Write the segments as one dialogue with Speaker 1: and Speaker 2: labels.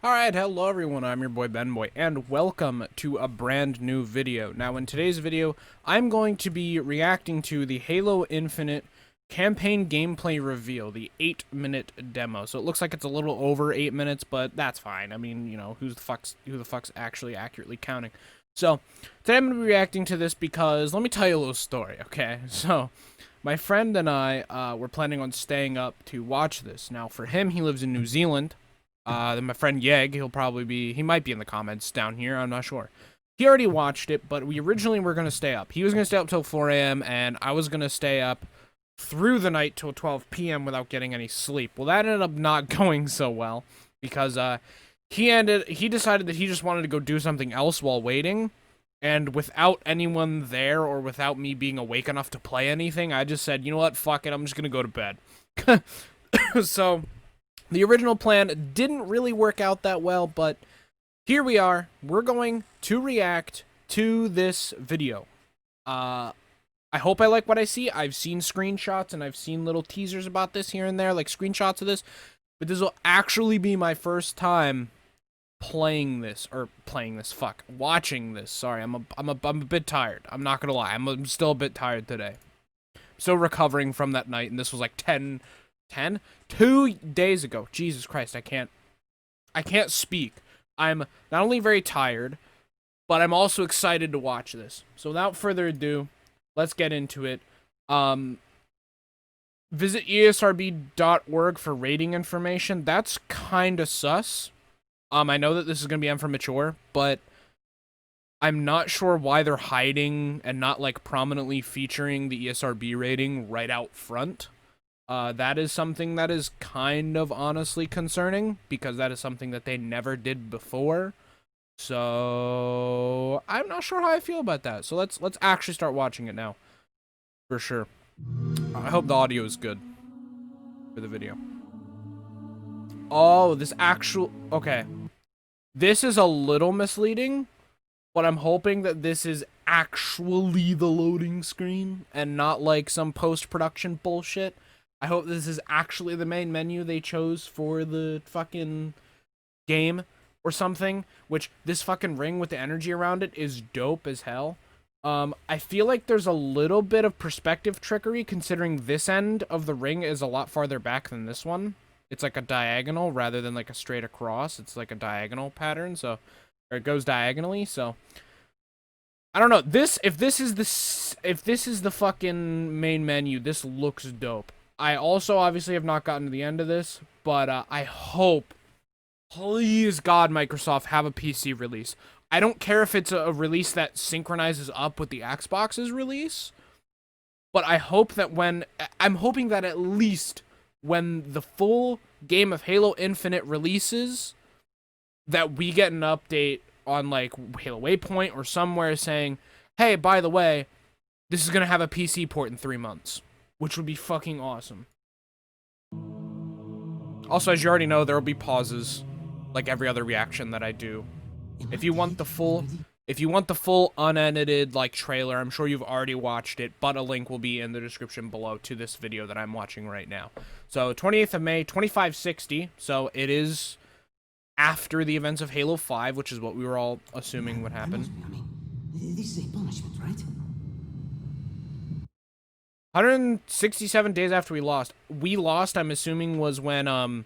Speaker 1: Alright, hello everyone, I'm your boy Benboy, and welcome to a brand new video. Now in today's video, I'm going to be reacting to the Halo Infinite campaign gameplay reveal, the 8-minute demo. So it looks like it's a little over 8 minutes, but that's fine. I mean, you know, who the fuck's actually accurately counting? So, today I'm going to be reacting to this because, let me tell you a little story, okay? So, my friend and I were planning on staying up to watch this. Now, for him, he lives in New Zealand. Then my friend Yeg, he might be in the comments down here, I'm not sure. He already watched it, but we originally were going to stay up. He was going to stay up till 4 a.m., and I was going to stay up through the night till 12 p.m. without getting any sleep. Well, that ended up not going so well, because, he decided that he just wanted to go do something else while waiting, and without anyone there, or without me being awake enough to play anything, I just said, you know what, fuck it, I'm just going to go to bed. So, the original plan didn't really work out that well, but here we are. We're going to react to this video. I hope I like what I see. I've seen screenshots and I've seen little teasers about this here and there, like screenshots of this, but this will actually be my first time watching this. Sorry, I'm a bit tired. I'm not gonna lie. I'm still a bit tired today. Still recovering from that night, and this was like 2 days ago. Jesus Christ, I can't speak. I'm not only very tired, but I'm also excited to watch this. So without further ado, let's get into it. Visit esrb.org for rating information. That's kind of sus. I know that this is going to be M for mature, but I'm not sure why they're hiding and not, like, prominently featuring the ESRB rating right out front. That is something that is kind of honestly concerning, because that is something that they never did before. So I'm not sure how I feel about that. So let's actually start watching it now. For sure. I hope the audio is good for the video. Oh, okay. This is a little misleading, but I'm hoping that this is actually the loading screen and not like some post-production bullshit. I hope this is actually the main menu they chose for the fucking game or something, which this fucking ring with the energy around it is dope as hell. I feel like there's a little bit of perspective trickery, considering this end of the ring is a lot farther back than this one. It's like a diagonal rather than like a straight across. It's like a diagonal pattern, so, or it goes diagonally, so I don't know. If this is the fucking main menu, this looks dope. I also obviously have not gotten to the end of this, but I hope, please God, Microsoft, have a PC release. I don't care if it's a release that synchronizes up with the Xbox's release, but I hope that I'm hoping that at least when the full game of Halo Infinite releases, that we get an update on, like, Halo Waypoint or somewhere saying, hey, by the way, this is gonna have a PC port in 3 months. Which would be fucking awesome. Also, as you already know, there will be pauses, like every other reaction that I do. If you want the full unedited, like, trailer, I'm sure you've already watched it, but a link will be in the description below to this video that I'm watching right now. So, 28th of May, 2560, so it is after the events of Halo 5, which is what we were all assuming would happen.
Speaker 2: I mean, this is a punishment, right?
Speaker 1: 167 days after we lost. I'm assuming, was when,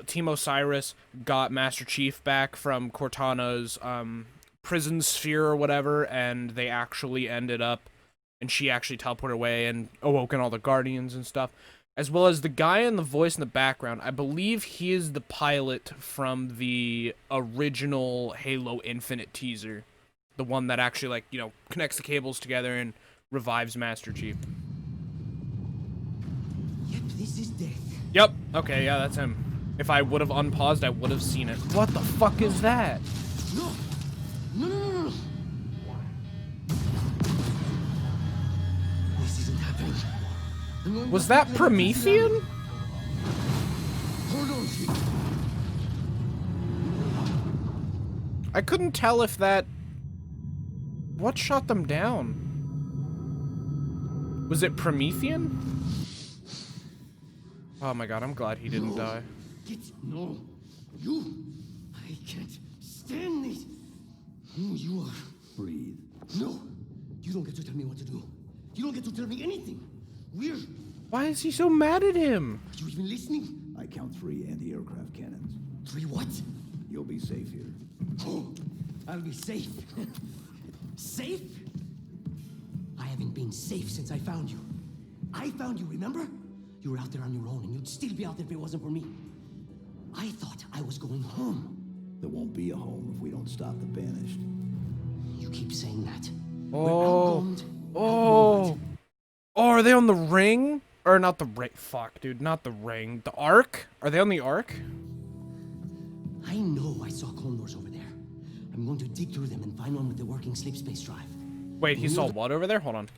Speaker 1: Team Osiris got Master Chief back from Cortana's, prison sphere or whatever, and they actually ended up, and she actually teleported away and awoken all the Guardians and stuff. As well as the guy in the voice in the background, I believe he is the pilot from the original Halo Infinite teaser. The one that actually, like, you know, connects the cables together and revives Master Chief.
Speaker 2: Yep, this is death.
Speaker 1: Yep. Okay, yeah, that's him. If I would have unpaused, I would have seen it. What the fuck is that?
Speaker 2: No! No! This isn't happening.
Speaker 1: Was that Promethean?
Speaker 2: Hold on.
Speaker 1: I couldn't tell if that... What shot them down? Was it Promethean? Oh my god, I'm glad he didn't die.
Speaker 2: No. You can't stand this. Who you are.
Speaker 3: Breathe.
Speaker 2: No, you don't get to tell me what to do. You don't get to tell me anything. We're...
Speaker 1: Why is he so mad at him?
Speaker 2: Are you even listening?
Speaker 3: I count 3 anti-aircraft cannons.
Speaker 2: 3 what?
Speaker 3: You'll be safe here.
Speaker 2: Oh, I'll be safe. Safe? I haven't been safe since I found you. I found you, remember? You were out there on your own, and you'd still be out there if it wasn't for me. I thought I was going home.
Speaker 3: There won't be a home if we don't stop the Banished.
Speaker 2: You keep saying that.
Speaker 1: Oh.
Speaker 2: We're outgunned,
Speaker 1: Oh.
Speaker 2: outnumbered.
Speaker 1: Oh, are they on the ring? Or not the ring? Fuck, dude, not the ring. The Ark? Are they on the Ark?
Speaker 2: I know I saw Clone Wars over there. I'm going to dig through them and find one with the working sleep space drive.
Speaker 1: Wait, he saw what over there? Hold on.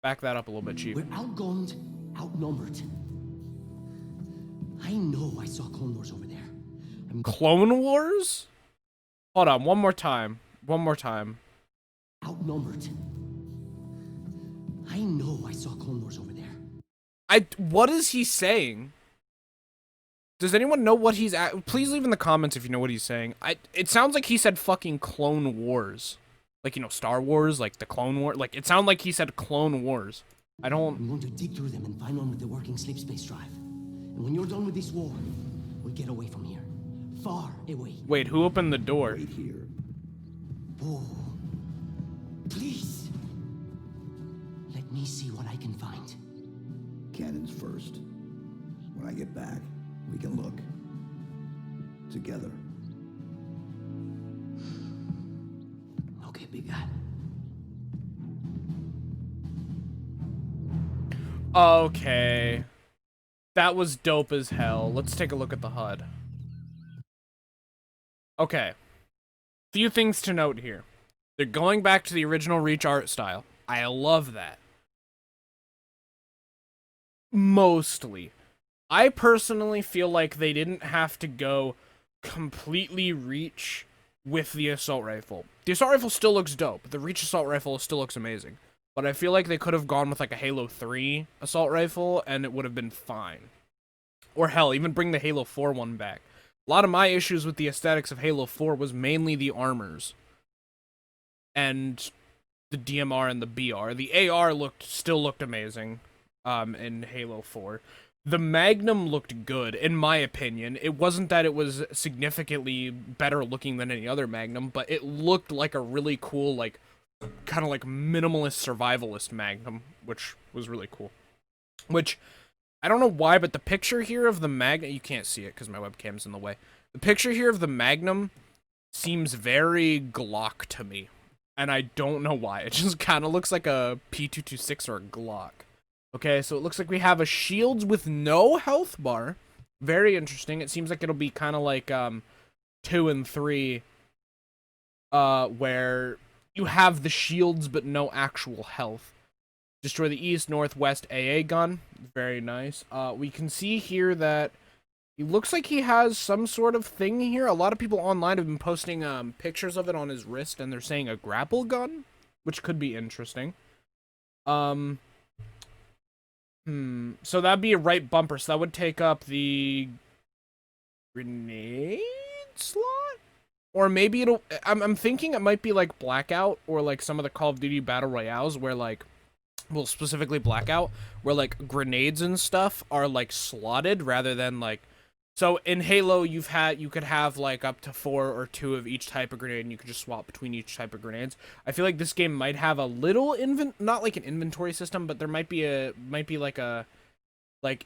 Speaker 1: Back that up a little bit, Chief.
Speaker 2: We're outgunned, outnumbered. I know I saw Clone Wars over there.
Speaker 1: Clone Wars? Hold on, one more time. One more time.
Speaker 2: Outnumbered. I know I saw Clone Wars over there.
Speaker 1: What is he saying? Does anyone know what he's at? Please leave in the comments if you know what he's saying. It sounds like he said fucking Clone Wars. Like, you know, Star Wars, like the Clone War. Like, it sounded like he said Clone Wars. I don't...
Speaker 2: I'm going to dig through them and find one with the working sleep space drive. And when you're done with this war, we'll get away from here. Far away.
Speaker 1: Wait, who opened the door?
Speaker 3: Right here.
Speaker 2: Oh, please. Let me see what I can find.
Speaker 3: Cannons first. When I get back, we can look. Together.
Speaker 2: Okay, big guy.
Speaker 1: Okay. That was dope as hell. Let's take a look at the HUD. Okay. Few things to note here. They're going back to the original Reach art style. I love that. Mostly. I personally feel like they didn't have to go completely Reach with the assault rifle. The assault rifle still looks dope. The Reach assault rifle still looks amazing. But I feel like they could have gone with like a Halo 3 assault rifle and it would have been fine. Or hell, even bring the Halo 4 one back. A lot of my issues with the aesthetics of Halo 4 was mainly the armors. And the DMR and the BR. The AR still looked amazing in Halo 4. The Magnum looked good, in my opinion. It wasn't that it was significantly better looking than any other Magnum, but it looked like a really cool, like, kind of like minimalist survivalist Magnum, which was really cool. Which, I don't know why, but the picture here of the Magnum, you can't see it because my webcam's in the way. The picture here of the Magnum seems very Glock to me, and I don't know why. It just kind of looks like a P226 or a Glock. Okay, so it looks like we have a shields with no health bar. Very interesting. It seems like it'll be kind of like 2 and 3, where you have the shields but no actual health. Destroy the east, northwest AA gun. Very nice. We can see here that he looks like he has some sort of thing here. A lot of people online have been posting pictures of it on his wrist, and they're saying a grapple gun, which could be interesting. So that'd be a right bumper, so that would take up the grenade slot? Or maybe it'll... I'm thinking it might be like Blackout, or like some of the Call of Duty Battle Royales, where like... Well, specifically Blackout, where like grenades and stuff are like slotted rather than like... So in Halo, you could have like up to 4 or 2 of each type of grenade, and you could just swap between each type of grenades. I feel like this game might have a little not like an inventory system, but there might be like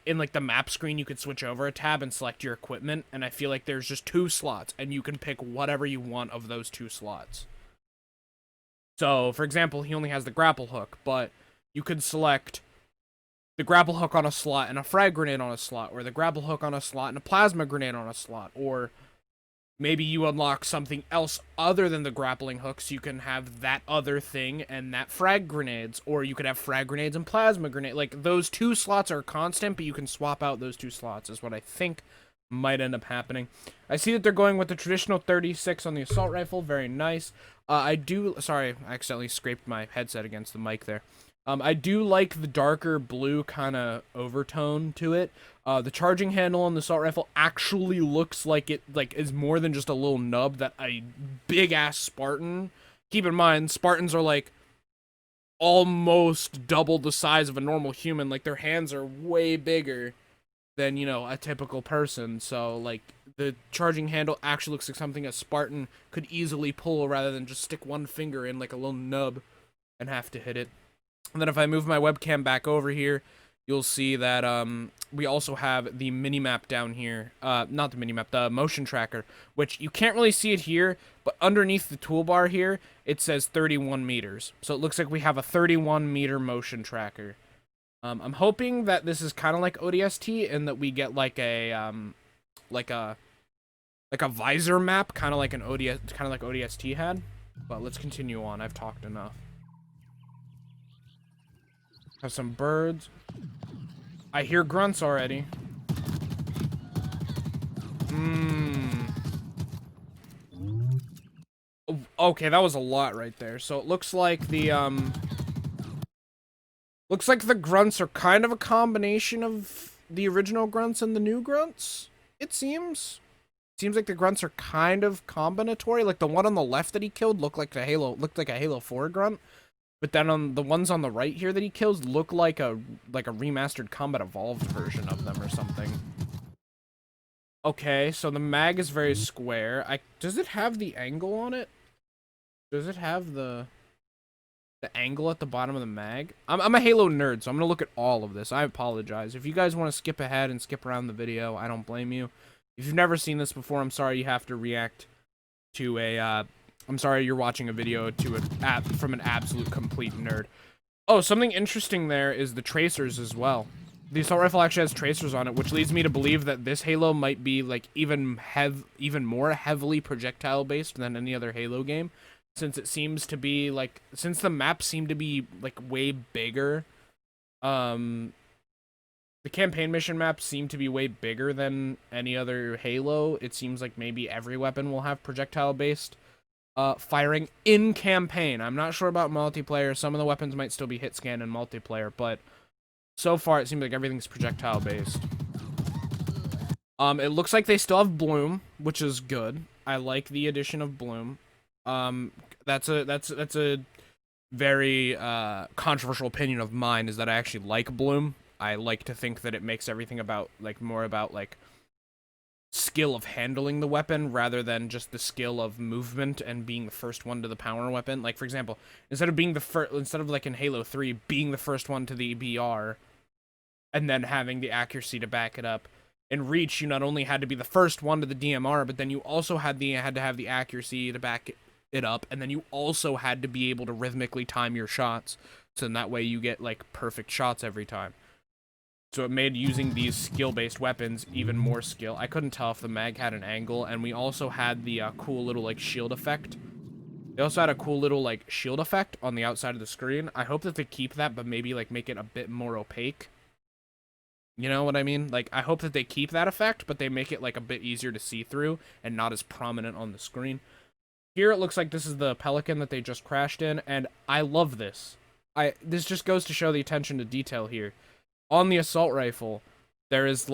Speaker 1: in like the map screen, you could switch over a tab and select your equipment, and I feel like there's just 2 slots, and you can pick whatever you want of those 2 slots. So, for example, he only has the grapple hook, but you could select the grapple hook on a slot and a frag grenade on a slot, or the grapple hook on a slot and a plasma grenade on a slot, or maybe you unlock something else other than the grappling hook, so you can have that other thing and that frag grenades, or you could have frag grenades and plasma grenade. Like, those 2 slots are constant, but you can swap out those 2 slots, is what I think might end up happening. I see that they're going with the traditional 36 on the assault rifle. Very nice. Sorry, I accidentally scraped my headset against the mic there. I do like the darker blue kind of overtone to it. The charging handle on the assault rifle actually looks like it is more than just a little nub that a big ass Spartan. Keep in mind, Spartans are like almost double the size of a normal human. Like their hands are way bigger than, you know, a typical person. So like the charging handle actually looks like something a Spartan could easily pull rather than just stick one finger in like a little nub and have to hit it. And then if I move my webcam back over here, you'll see that we also have the minimap down here. Not the minimap, the motion tracker, which you can't really see it here, but underneath the toolbar here, it says 31 meters. So it looks like we have a 31 meter motion tracker. I'm hoping that this is kind of like ODST and that we get like a visor map, kind of like ODST had. But let's continue on. I've talked enough. Have some birds. I hear grunts already. Okay, that was a lot right there. So it looks like the grunts are kind of a combination of the original grunts and the new grunts. It seems like the grunts are kind of combinatory. Like the one on the left that he killed looked like a Halo 4 grunt. But then on the ones on the right here that he kills look like a remastered Combat Evolved version of them or something. Okay, so the mag is very square. Does it have the angle on it? Does it have the angle at the bottom of the mag? I'm a Halo nerd, so I'm gonna look at all of this. I apologize. If you guys want to skip ahead and skip around the video, I don't blame you. If you've never seen this before, I'm sorry you have to react to a I'm sorry you're watching a video from an absolute complete nerd. Oh, something interesting there is the tracers as well. The assault rifle actually has tracers on it, which leads me to believe that this Halo might be like even more heavily projectile based than any other Halo game, since it seems to be like, since the maps seem to be like way bigger. The campaign mission maps seem to be way bigger than any other Halo. It seems like maybe every weapon will have projectile based firing in campaign. I'm not sure about multiplayer. Some of the weapons might still be hit scan in multiplayer, but so far it seems like everything's projectile based. It looks like they still have Bloom, which is good. I like the addition of Bloom. That's a very controversial opinion of mine, is that I actually like Bloom. I like to think that it makes everything more about skill of handling the weapon rather than just the skill of movement and being the first one to the power weapon. Like, for example, instead of like in Halo 3 being the first one to the BR and then having the accuracy to back it up, in Reach you not only had to be the first one to the DMR, but then you also had to have the accuracy to back it up, and then you also had to be able to rhythmically time your shots, so in that way you get like perfect shots every time. So it made using these skill-based weapons even more skill. I couldn't tell if the mag had an angle, and we also had the cool little shield effect. They also had a cool little shield effect on the outside of the screen. I hope that they keep that, but maybe make it a bit more opaque. You know what I mean? I hope that they keep that effect, but they make it a bit easier to see through and not as prominent on the screen. Here it looks like this is the Pelican that they just crashed in, and I love this. This just goes to show the attention to detail here. On the assault rifle, there is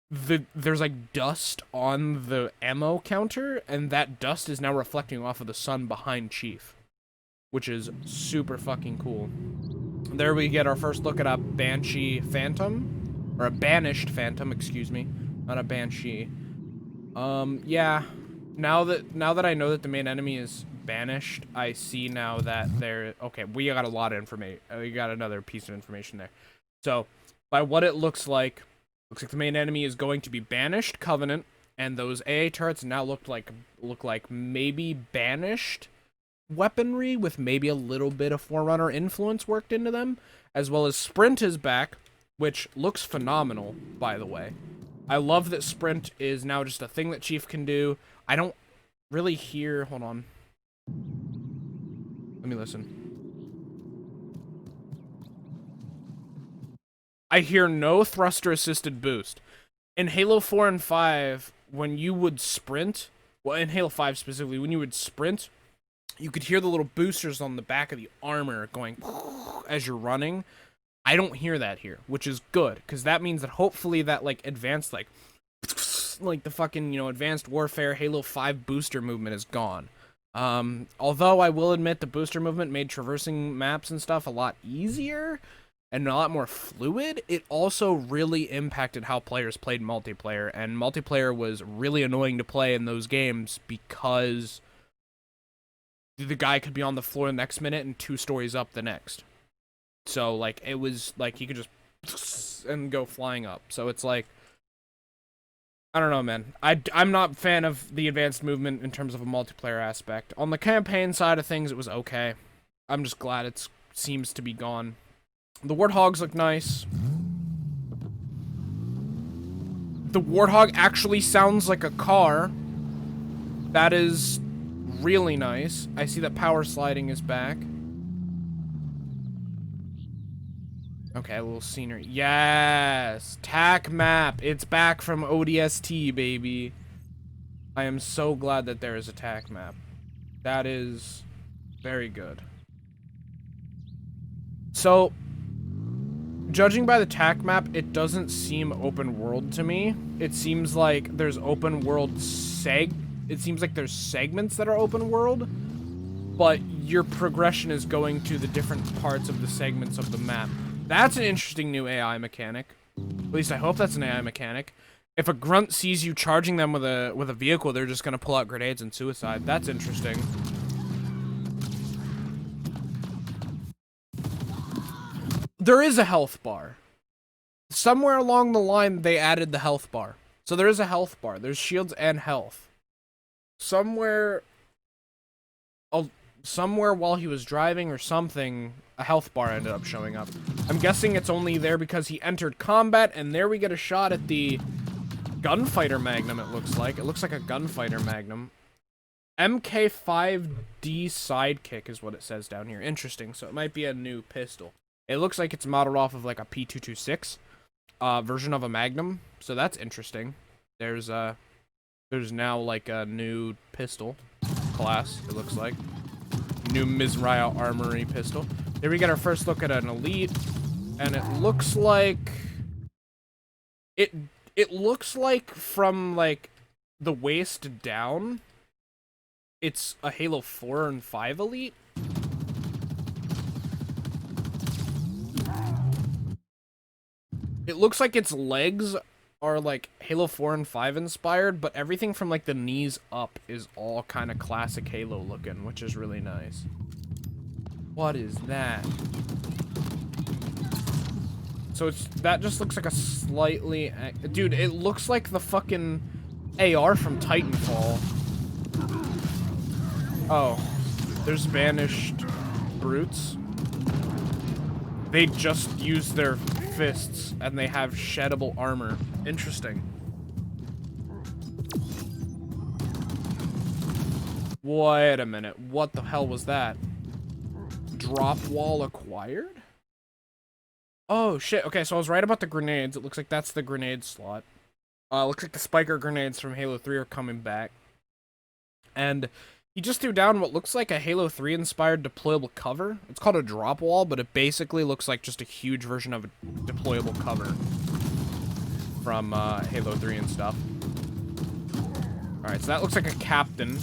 Speaker 1: there's dust on the ammo counter, and that dust is now reflecting off of the sun behind Chief, which is super fucking cool. There we get our first look at a Banshee Phantom, or a Banished Phantom, excuse me, not a Banshee. Yeah, now that I know that the main enemy is banished, I see now that okay, we got a lot of information. We got another piece of information there. So, by what it looks like the main enemy is going to be banished Covenant, and those AA turrets now look like maybe banished weaponry with maybe a little bit of Forerunner influence worked into them, as well as Sprint is back, which looks phenomenal, by the way. I love that Sprint is now just a thing that Chief can do. I don't really hear... Hold on. Let me listen. I hear no thruster-assisted boost. In Halo 4 and 5, when you would sprint... Well, in Halo 5 specifically, when you would sprint, you could hear the little boosters on the back of the armor going as you're running. I don't hear that here, which is good, because that means that hopefully that, like, advanced, like the fucking, you know, Advanced Warfare Halo 5 booster movement is gone. Although I will admit the booster movement made traversing maps and stuff a lot easier and a lot more fluid, it also really impacted how players played multiplayer, and multiplayer was really annoying to play in those games because the guy could be on the floor the next minute and 2 stories up the next. So, like, it was, like, he could just and go flying up. So it's like, I don't know, man. I'm not a fan of the advanced movement in terms of a multiplayer aspect. On the campaign side of things, it was okay. I'm just glad it seems to be gone. The Warthogs look nice. The Warthog actually sounds like a car. That is really nice. I see that power sliding is back. Okay, a little scenery. Yes! TAC map! It's back from ODST, baby. I am so glad that there is a TAC map. That is very good. So, judging by the TAC map, it doesn't seem open world to me. It seems like there's open world it seems like there's segments that are open world, but your progression is going to the different parts of the segments of the map. That's an interesting new AI mechanic. At least I hope that's an AI mechanic. If a grunt sees you charging them with a vehicle, they're just gonna pull out grenades and suicide. That's interesting. There is a health bar. Somewhere along the line, they added the health bar. So there is a health bar. There's shields and health. Somewhere while he was driving or something, a health bar ended up showing up. I'm guessing it's only there because he entered combat, and there we get a shot at the gunfighter magnum, it looks like. It looks like a gunfighter magnum. MK5D sidekick is what it says down here. Interesting, so it might be a new pistol. It looks like it's modeled off of like a P226 version of a magnum, so that's interesting. There's now like a new pistol class, it looks like. New Mizraya Armory pistol. Here we get our first look at an elite, and it looks like it looks like from like the waist down, it's a Halo 4 and 5 elite. It looks like its legs are like Halo 4 and 5 inspired, but everything from like the knees up is all kind of classic Halo looking, which is really nice. What is that? So that just looks like a slightly... Dude, it looks like the fucking AR from Titanfall. Oh. There's vanished brutes. They just use their fists, and they have sheddable armor. Interesting. Wait a minute. What the hell was that? Drop wall acquired? Oh, shit. Okay, so I was right about the grenades. It looks like that's the grenade slot. Looks like the spiker grenades from Halo 3 are coming back. And he just threw down what looks like a Halo 3 inspired deployable cover. It's called a drop wall, but it basically looks like just a huge version of a deployable cover from Halo 3 and stuff. Alright, so that looks like a captain.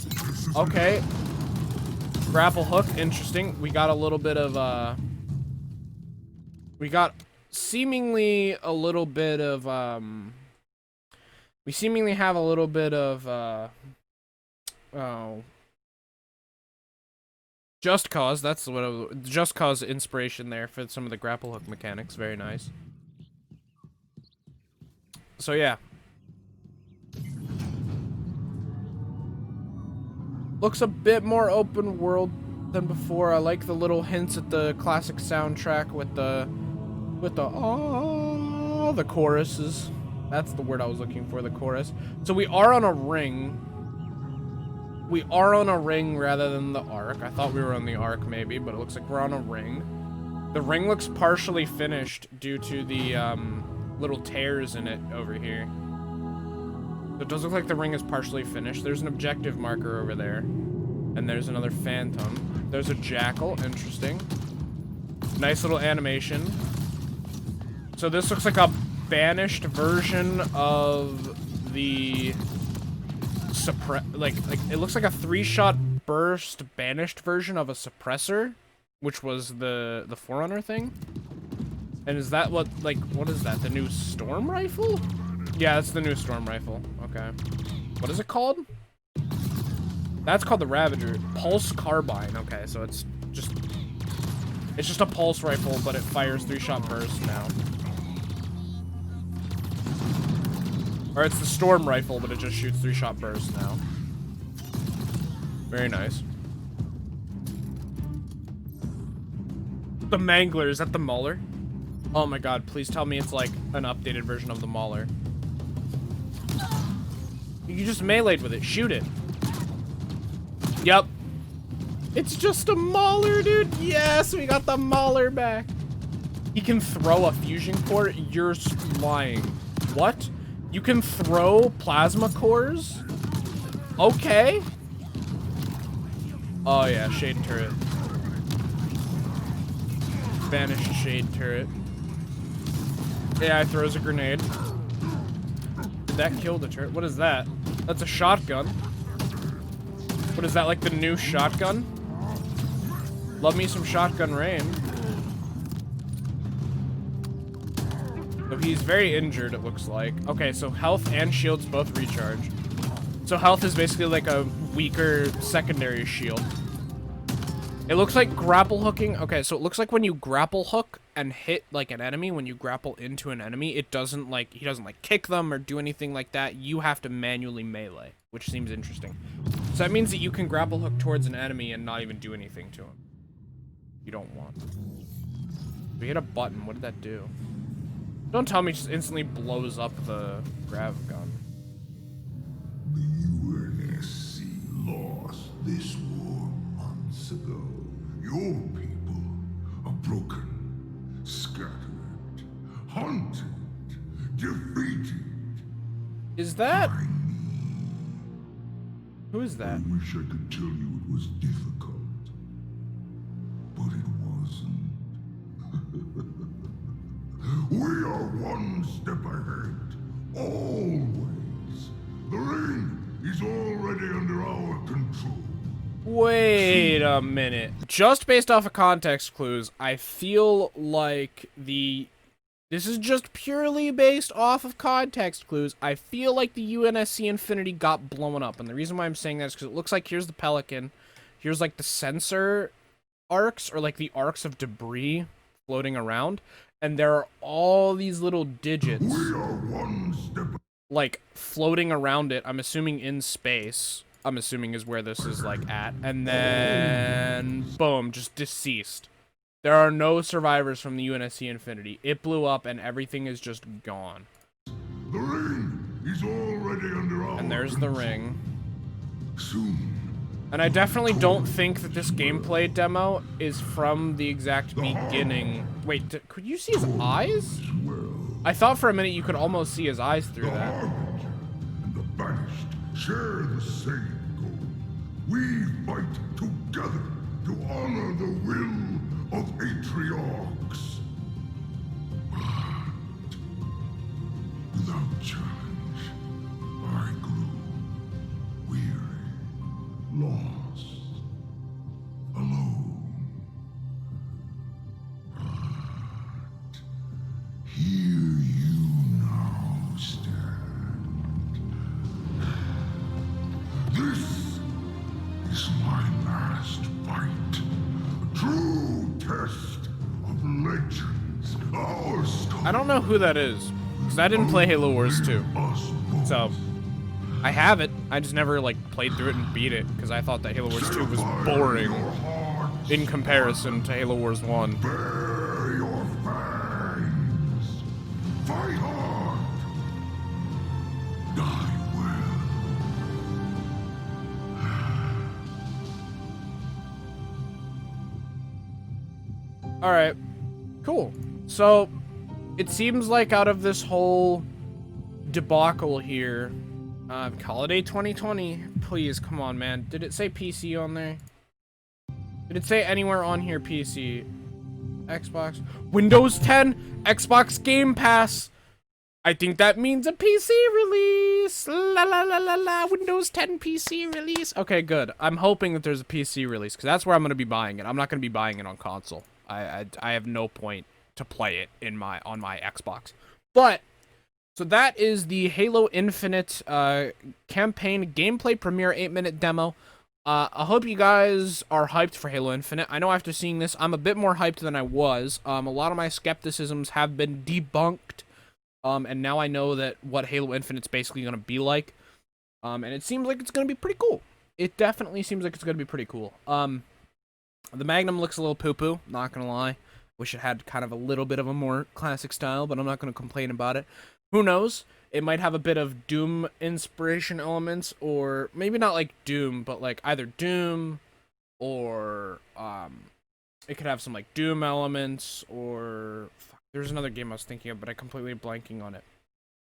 Speaker 1: Okay. Grapple hook, interesting. We got a little bit of, we got seemingly a little bit of, we seemingly have a little bit of, oh. Just Cause, that's what Just Cause inspiration there for some of the grapple hook mechanics. Very nice. So yeah. Looks a bit more open world than before. I like the little hints at the classic soundtrack with the oh, the choruses. That's the word I was looking for, the chorus. So we are on a ring. We are on a ring rather than the arc. I thought we were on the arc maybe, but it looks like we're on a ring. The ring looks partially finished due to the little tears in it over here. So it does look like the ring is partially finished. There's an objective marker over there. And there's another phantom. There's a jackal. Interesting. Nice little animation. So this looks like a banished version of the like it looks like a 3-shot burst banished version of a suppressor, which was the Forerunner thing. And is that what is that? The new storm rifle? Yeah, that's the new storm rifle. Okay. What is it called? That's called the Ravager. Pulse carbine. Okay, so it's just a pulse rifle, but it fires 3-shot bursts now. Or it's the storm rifle, but it just shoots 3-shot bursts now. Very nice. The Mangler, is that the Mauler? Oh my god, please tell me it's like an updated version of the Mauler. You just meleeed with it. Shoot it. Yep. It's just a Mauler, dude. Yes, we got the Mauler back. He can throw a fusion core? You're lying. What? You can throw plasma cores? Okay. Oh yeah, shade turret. Banished shade turret. AI throws a grenade. Did that kill the turret? What is that? That's a shotgun. What is that, like the new shotgun? Love me some shotgun rain. So he's very injured, it looks like. Okay, so health and shields both recharge. So health is basically like a weaker secondary shield. It looks like grapple hooking. Okay, so it looks like when you grapple hook and hit like an enemy, when you grapple into an enemy, it doesn't like, he doesn't like kick them or do anything like that. You have to manually melee, which seems interesting. So that means that you can grapple hook towards an enemy and not even do anything to him. You don't want. We hit a button. What did that do? Don't tell me it just instantly blows up the grav gun.
Speaker 4: The UNSC lost this war months ago. Your people are broken, scattered, hunted, defeated.
Speaker 1: Is that? Who is that?
Speaker 4: I wish I could tell you it was difficult, but it wasn't. We are one step ahead, always. The ring is already under our control.
Speaker 1: Wait a minute. Just based off of context clues, I feel like this is just purely based off of context clues. I feel like the UNSC Infinity got blown up. And the reason why I'm saying that is because it looks like here's the Pelican. Here's like the sensor arcs, or like the arcs of debris floating around. And there are all these little digits,
Speaker 4: We are one step
Speaker 1: like, floating around it. I'm assuming in space. I'm assuming is where this is, like, at. And then, boom, just deceased. There are no survivors from the UNSC Infinity. It blew up and everything is just gone.
Speaker 4: The ring is already under our
Speaker 1: And there's the ring.
Speaker 4: Soon.
Speaker 1: And I definitely don't think that this gameplay demo is from the exact beginning. Wait, could you see his eyes? I thought for a minute you could almost see his eyes through
Speaker 4: The
Speaker 1: that.
Speaker 4: Harbinger and the Banished share the same goal. We fight together to honor the will of Atriox. But without challenge, I grew weary, lost, alone. But here you now stand. This is my last fight. A true test of legends. Our story.
Speaker 1: I don't know who that is, because I didn't play Halo Wars 2.
Speaker 4: Us both.
Speaker 1: So, I have it. I just never, like, played through it and beat it, because I thought that Halo Wars 2 was boring
Speaker 4: Your hearts
Speaker 1: in comparison to Halo Wars 1.
Speaker 4: bare your fangs. Fight hard. Die well.
Speaker 1: Alright, cool. So, it seems like out of this whole debacle here, Holiday 2020. Please, come on, man. Did it say PC on there? Did it say anywhere on here PC? Xbox, Windows 10, Xbox Game Pass. I think that means a PC release. La la la la la. Windows 10 PC release. Okay, good. I'm hoping that there's a PC release because that's where I'm gonna be buying it. I'm not gonna be buying it on console. I have no point to play it on my Xbox. But so that is the Halo Infinite campaign gameplay premiere 8-minute demo. I hope you guys are hyped for Halo Infinite. I know after seeing this, I'm a bit more hyped than I was. A lot of my skepticisms have been debunked, and now I know that what Halo Infinite's basically going to be like. And it seems like it's going to be pretty cool. It definitely seems like it's going to be pretty cool. The Magnum looks a little poo-poo, not going to lie. Wish it had kind of a little bit of a more classic style, but I'm not going to complain about it. Who knows? It might have a bit of Doom inspiration elements, or maybe not like Doom, but like either Doom or it could have some like Doom elements, or there's another game I was thinking of, but I completely blanking on it.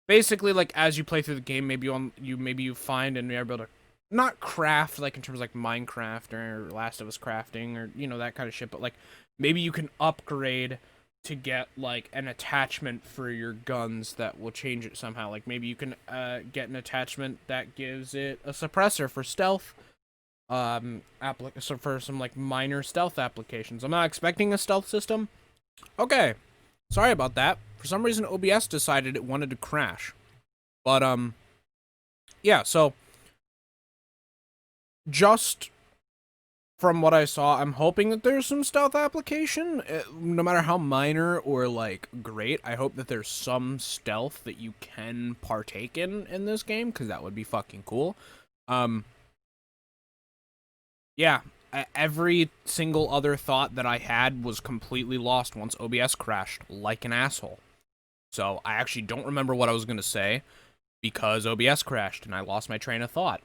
Speaker 1: Basically, like as you play through the game, maybe you find and you're able to not craft like in terms of like Minecraft or Last of Us crafting or you know that kind of shit, but like maybe you can upgrade to get like an attachment for your guns that will change it somehow. Like maybe you can get an attachment that gives it a suppressor for stealth, so for some like minor stealth applications. I'm not expecting a stealth system. Okay, sorry about that. For some reason OBS decided it wanted to crash, but yeah. So just from what I saw, I'm hoping that there's some stealth application, no matter how minor or, like, great. I hope that there's some stealth that you can partake in this game, because that would be fucking cool. Yeah, every single other thought that I had was completely lost once OBS crashed, like an asshole. So, I actually don't remember what I was going to say, because OBS crashed, and I lost my train of thought.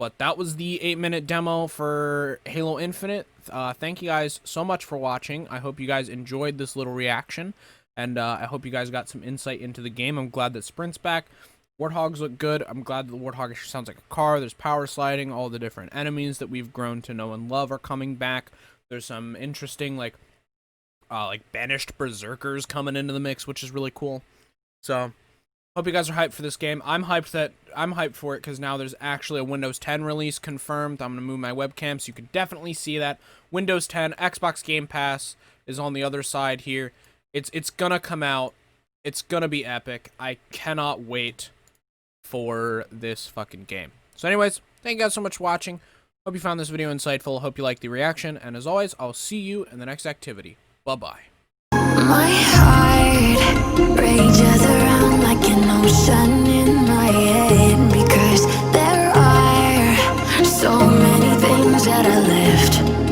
Speaker 1: But that was the 8-minute demo for Halo Infinite. Thank you guys so much for watching. I hope you guys enjoyed this little reaction. And I hope you guys got some insight into the game. I'm glad that Sprint's back. Warthogs look good. I'm glad that the Warthog actually sounds like a car. There's power sliding. All the different enemies that we've grown to know and love are coming back. There's some interesting, like banished berserkers coming into the mix, which is really cool. So hope you guys are hyped for this game. I'm hyped for it because now there's actually a Windows 10 release confirmed. I'm gonna move my webcam so you can definitely see that. Windows 10, Xbox Game Pass is on the other side here. It's gonna come out. It's gonna be epic. I cannot wait for this fucking game. So anyways, thank you guys so much for watching. Hope you found this video insightful. Hope you liked the reaction. And as always, I'll see you in the next activity. Bye-bye.
Speaker 5: My heart rages around like an ocean in my head, because there are so many things that I left